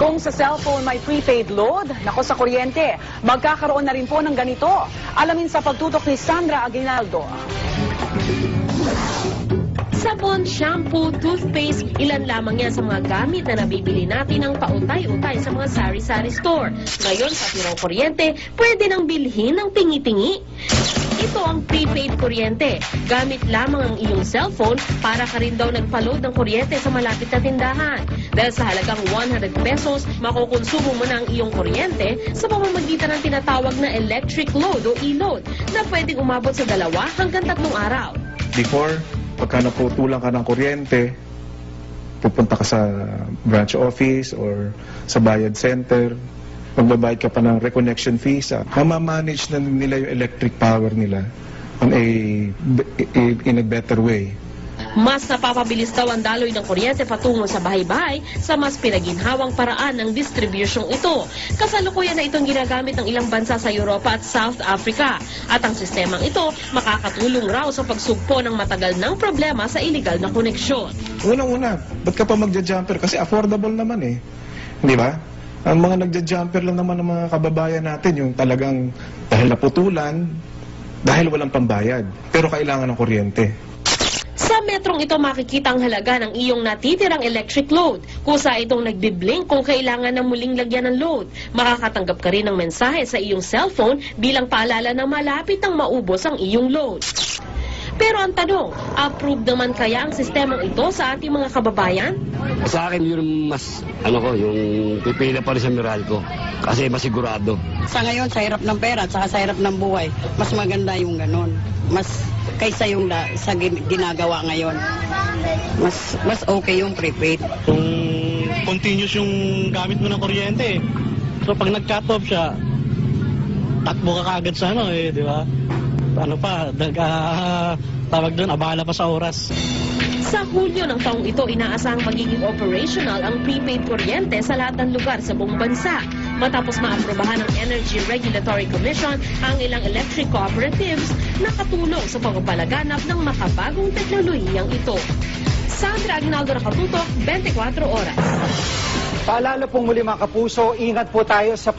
Kung sa cellphone may prepaid load, nako sa kuryente, magkakaroon na rin po ng ganito. Alamin sa pagtutok ni Sandra Aguinaldo. Sabon, shampoo, toothpaste, ilan lamang yan sa mga gamit na nabibili natin ng pautay-utay sa mga sari-sari store. Ngayon, pati raw kuryente, pwede nang bilhin ng tingi-tingi. Ito ang prepaid kuryente. Gamit lamang ang iyong cellphone para ka rin daw nagpa-load ng kuryente sa malapit na tindahan. Dahil sa halagang 100 pesos, makukonsumo mo na ang iyong kuryente sa pamamagitan ng tinatawag na electric load o e-load na pwedeng umabot sa 2 hanggang 3 araw. Before, pagka naputulan ka ng kuryente, pupunta ka sa branch office or sa bayad center, magbabayad ka pa ng reconnection fees, mamamanage na nila yung electric power nila in a better way. Mas napapabilis daw ang daloy ng kuryente patungo sa bahay-bahay sa mas pinaginhawang paraan ng distribusyong ito. Kasalukuyan na itong ginagamit ng ilang bansa sa Europa at South Africa. At ang sistemang ito makakatulong raw sa pagsugpo ng matagal ng problema sa illegal na koneksyon. Unang-una, ba't ka pa magja-jumper? Kasi affordable naman eh. Di ba? Ang mga nagja-jumper lang naman ng mga kababayan natin, yung talagang dahil naputulan, dahil walang pambayad, pero kailangan ng kuryente. Sa metrong ito makikita ang halaga ng iyong natitirang electric load. Kusa itong nagbiblink kung kailangan ng muling lagyan ng load. Makakatanggap ka rin ng mensahe sa iyong cellphone bilang paalala na malapit nang maubos ang iyong load. Pero ang tanong, approved naman kaya ang sistemang ito sa ating mga kababayan? Sa akin yun mas, yung pipila pa rin sa Meralco. Kasi masigurado. Sa ngayon, sa hirap ng pera at sa hirap ng buhay, mas maganda yung ganon. Mas kaysa yung sa ginagawa ngayon. Mas okay yung prepaid. Kung continuous yung gamit mo ng kuryente, so pag nag-cut off siya, takbo ka kaagad sa di ba? Ano pa, tawag doon, abala pa sa oras. Sa Hulyo ng taong ito, inaasahang magiging operational ang prepaid kuryente sa lahat ng lugar sa buong bansa. Matapos maaprobahan ng Energy Regulatory Commission ang ilang electric cooperatives na katulong sa pagpapalaganap ng makabagong teknolohiyang ito. Sandra Aguinaldo, Nakatutok, 24 Oras. Paalala pong muli mga kapuso, ingat po tayo sa